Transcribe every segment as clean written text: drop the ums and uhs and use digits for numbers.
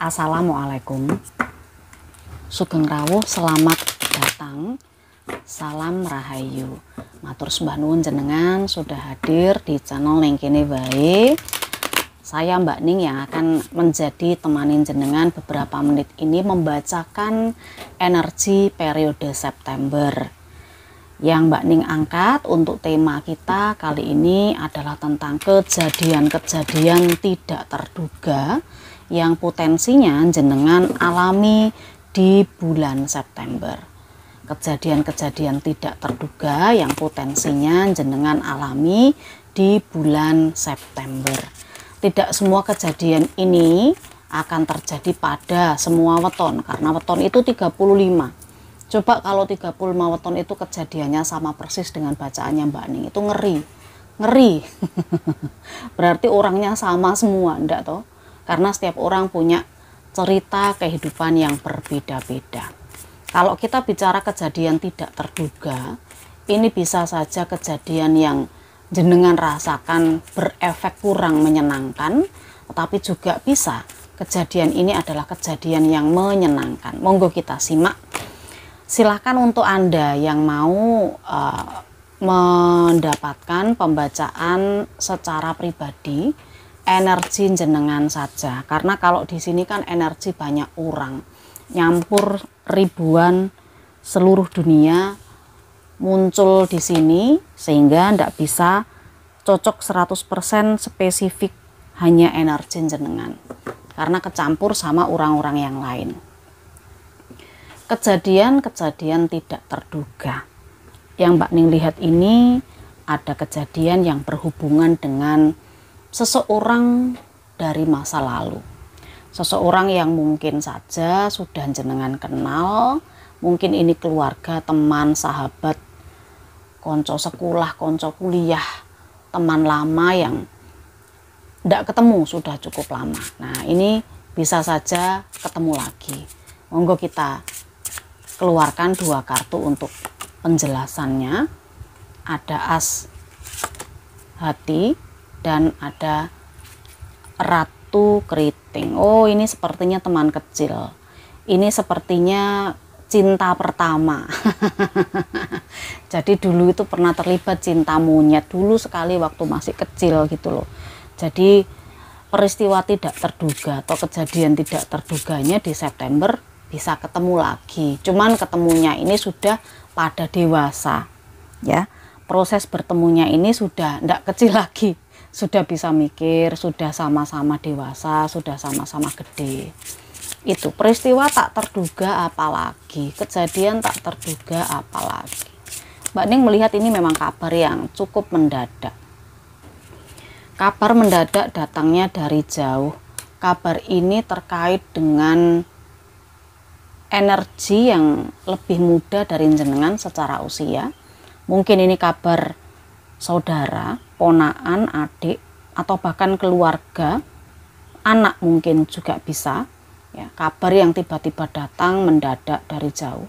Assalamualaikum, sugeng rawuh, selamat datang, salam rahayu. Matur sembah nuwun jenengan sudah hadir di channel ning kene wae. Saya Mbak Ning yang akan menjadi temanin jenengan beberapa menit ini membacakan energi periode September. Yang Mbak Ning angkat untuk tema kita kali ini adalah tentang kejadian-kejadian tidak terduga yang potensinya jenengan alami di bulan September. Kejadian-kejadian tidak terduga yang potensinya jenengan alami di bulan September. Tidak semua kejadian ini akan terjadi pada semua weton, karena weton itu 35. Coba kalau 35 weton itu kejadiannya sama persis dengan bacaannya Mbak Ning, itu ngeri. Berarti orangnya sama semua, enggak toh? Karena setiap orang punya cerita kehidupan yang berbeda-beda. Kalau kita bicara kejadian tidak terduga, ini bisa saja kejadian yang jenengan rasakan berefek kurang menyenangkan, tetapi juga bisa kejadian ini adalah kejadian yang menyenangkan. Monggo kita simak. Silahkan untuk Anda yang mau mendapatkan pembacaan secara pribadi, energi jenengan saja, karena kalau di sini kan energi banyak orang nyampur ribuan seluruh dunia muncul di sini, sehingga tidak bisa cocok 100% spesifik hanya energi jenengan karena kecampur sama orang-orang yang lain. Kejadian-kejadian tidak terduga yang Mbak Ning lihat ini ada kejadian yang berhubungan dengan seseorang dari masa lalu, seseorang yang mungkin saja sudah jenengan kenal, mungkin ini keluarga, teman, sahabat, konco sekolah, konco kuliah, teman lama yang tidak ketemu sudah cukup lama. Nah, ini bisa saja ketemu lagi. Monggo kita keluarkan dua kartu untuk penjelasannya. Ada as hati dan ada ratu keriting. Oh, ini sepertinya teman kecil. Ini sepertinya cinta pertama. Jadi dulu itu pernah terlibat cinta monyet dulu sekali waktu masih kecil gitu loh. Jadi peristiwa tidak terduga atau kejadian tidak terduganya di September bisa ketemu lagi. Cuman ketemunya ini sudah pada dewasa, ya. Proses bertemunya ini sudah tidak kecil lagi. Sudah bisa mikir, sudah sama-sama dewasa, sudah sama-sama gede. Itu peristiwa tak terduga apalagi, kejadian tak terduga apalagi. Mbak Ning melihat ini memang kabar yang cukup mendadak. Kabar mendadak datangnya dari jauh. Kabar ini terkait dengan energi yang lebih muda dari jenengan secara usia. Mungkin ini kabar saudara, ponaan, adik, atau bahkan keluarga, anak mungkin juga bisa, ya, kabar yang tiba-tiba datang mendadak dari jauh.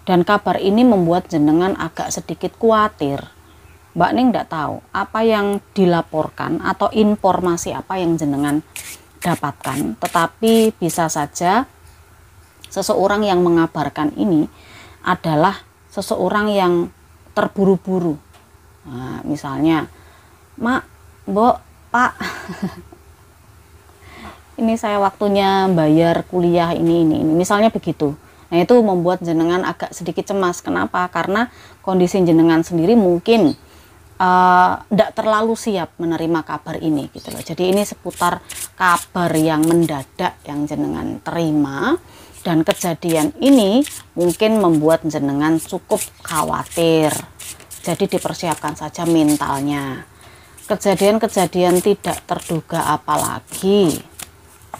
Dan kabar ini membuat jenengan agak sedikit khawatir. Mbak Ning tidak tahu apa yang dilaporkan atau informasi apa yang jenengan dapatkan, tetapi bisa saja seseorang yang mengabarkan ini adalah seseorang yang terburu-buru. Nah, misalnya, Mak, Mbok, Pak, ini saya waktunya bayar kuliah ini. Misalnya begitu. Nah, itu membuat jenengan agak sedikit cemas. Kenapa? Karena kondisi jenengan sendiri mungkin tidak terlalu siap menerima kabar ini gitu loh. Jadi ini seputar kabar yang mendadak yang jenengan terima, dan kejadian ini mungkin membuat jenengan cukup khawatir. Jadi dipersiapkan saja mentalnya. Kejadian-kejadian tidak terduga apalagi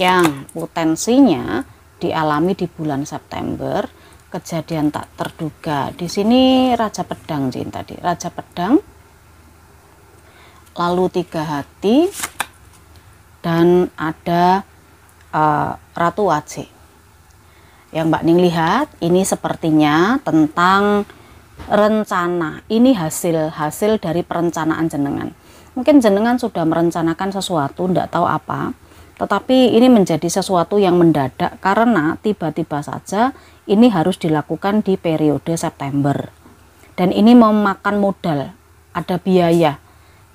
yang potensinya dialami di bulan September, kejadian tak terduga. Di sini Raja Pedang, Jin tadi. Raja Pedang, lalu 3 hati, dan ada Ratu Wajik. Yang Mbak Ning lihat ini sepertinya tentang rencana. Ini hasil dari perencanaan jenengan. Mungkin jenengan sudah merencanakan sesuatu, tidak tahu apa, Tetapi ini menjadi sesuatu yang mendadak karena tiba-tiba saja ini harus dilakukan di periode September. Dan ini memakan modal, ada biaya,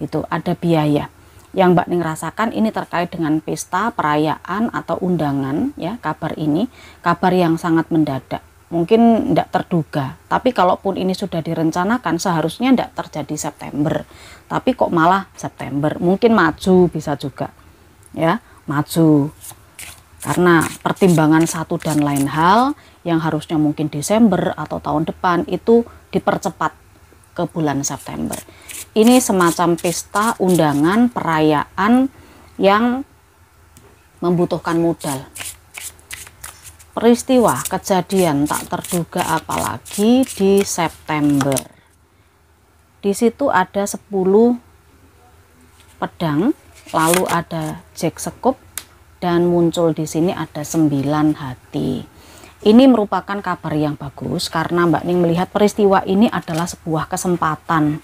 itu ada biaya. Yang Mbak Ning rasakan ini terkait dengan pesta, perayaan atau undangan ya, kabar ini, kabar yang sangat mendadak. Mungkin tidak terduga, tapi kalaupun ini sudah direncanakan seharusnya tidak terjadi September, tapi kok malah September. Mungkin maju, bisa juga ya, maju karena pertimbangan satu dan lain hal yang harusnya mungkin Desember atau tahun depan itu dipercepat ke bulan September. Ini semacam pesta, undangan, perayaan yang membutuhkan modal. Peristiwa kejadian tak terduga apalagi di September. Di situ ada 10 pedang, lalu ada Jack sekup, dan muncul di sini ada 9 hati. Ini merupakan kabar yang bagus karena Mbak Ning melihat peristiwa ini adalah sebuah kesempatan.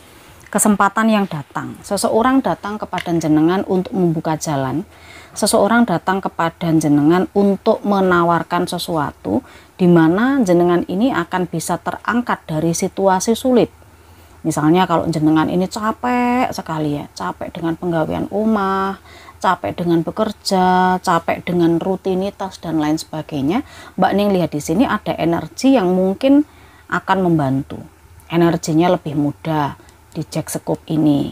Kesempatan yang datang. Seseorang datang kepada jenengan untuk membuka jalan. Seseorang datang kepada jenengan untuk menawarkan sesuatu di mana jenengan ini akan bisa terangkat dari situasi sulit. Misalnya kalau jenengan ini capek sekali ya, capek dengan penggawean omah, capek dengan bekerja, capek dengan rutinitas dan lain sebagainya. Mbak Ning lihat di sini ada energi yang mungkin akan membantu. Energinya lebih mudah di Jack sekup ini.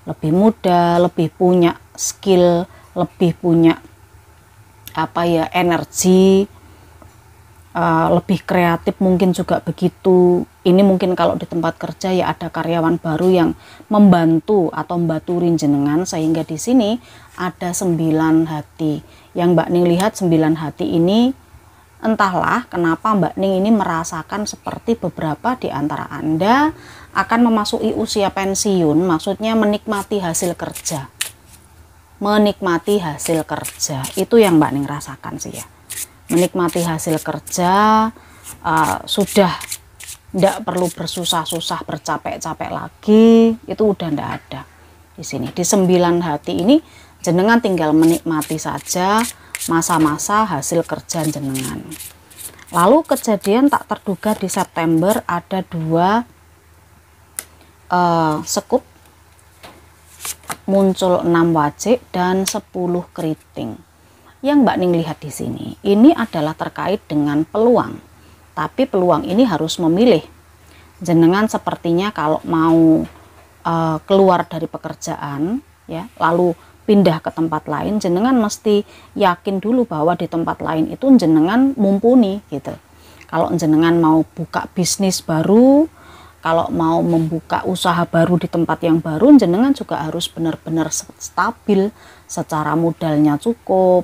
Lebih mudah, lebih punya skill, lebih punya energi, lebih kreatif mungkin juga begitu. Ini mungkin kalau di tempat kerja ya ada karyawan baru yang membantu atau membaturin jenengan, sehingga di sini ada 9 hati. Yang Mbak Ning lihat 9 hati ini, entahlah kenapa Mbak Ning ini merasakan seperti beberapa di antara Anda akan memasuki usia pensiun, maksudnya menikmati hasil kerja. Menikmati hasil kerja, itu yang Mbak Ning rasakan sih ya. Menikmati hasil kerja, sudah tidak perlu bersusah-susah, bercapek-capek lagi, itu udah tidak ada di sini. Di 9 hati ini jenengan tinggal menikmati saja masa-masa hasil kerja jenengan. Lalu kejadian tak terduga di September ada 2 sekup, muncul 6 wajik dan 10 keriting. Yang Mbak Ning lihat di sini, ini adalah terkait dengan peluang. Tapi peluang ini harus memilih. Jenengan sepertinya kalau mau keluar dari pekerjaan, ya, lalu pindah ke tempat lain, jenengan mesti yakin dulu bahwa di tempat lain itu jenengan mumpuni gitu. Kalau jenengan mau buka bisnis baru, kalau mau membuka usaha baru di tempat yang baru, jenengan juga harus benar-benar stabil, secara modalnya cukup.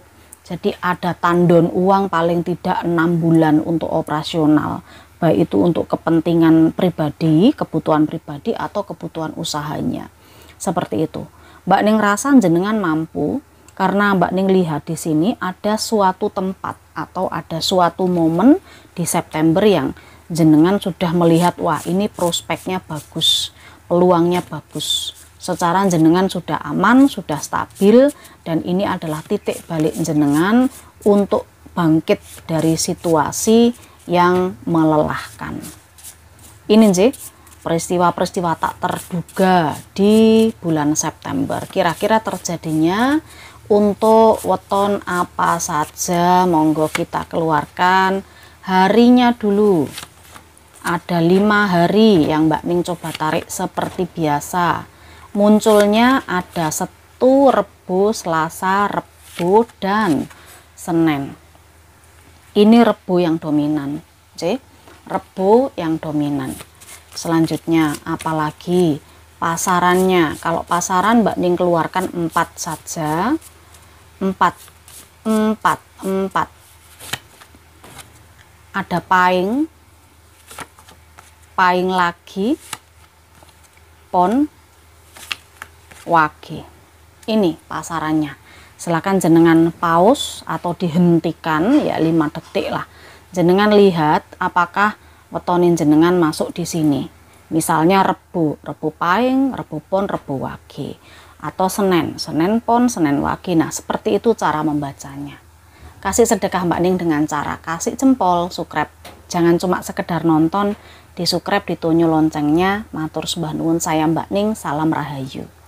Jadi ada tandon uang paling tidak 6 bulan untuk operasional, baik itu untuk kepentingan pribadi, kebutuhan pribadi atau kebutuhan usahanya. Seperti itu. Mbak Ning rasa jenengan mampu karena Mbak Ning lihat di sini ada suatu tempat atau ada suatu momen di September yang jenengan sudah melihat, wah ini prospeknya bagus, peluangnya bagus. Secara jenengan sudah aman, sudah stabil, dan ini adalah titik balik jenengan untuk bangkit dari situasi yang melelahkan. Ini sih peristiwa-peristiwa tak terduga di bulan September. Kira-kira terjadinya untuk weton apa saja, monggo kita keluarkan harinya dulu. Ada 5 hari yang Mbak Ning coba tarik seperti biasa. Munculnya ada Setu, Rebo, Selasa, Rebo, dan Senin. Ini Rebo yang dominan, Rebo yang dominan. Selanjutnya apalagi pasarannya. Kalau pasaran Mbak Ning keluarkan 4 saja. 4. Ada paing lagi, pon, wage. Ini pasarannya. Silakan jenengan pause atau dihentikan ya 5 detik lah. Jenengan lihat apakah wetonin jenengan masuk di sini. Misalnya Rebo, Rebo Pahing, Rebo Pon, Rebo Wage. Atau Senen, Senen Pon, Senen Wage. Nah, seperti itu cara membacanya. Kasih sedekah Mbak Ning dengan cara kasih jempol, subscribe. Jangan cuma sekedar nonton, di subscribe, ditunjuk loncengnya. Matur sembah nuwun, saya Mbak Ning, salam rahayu.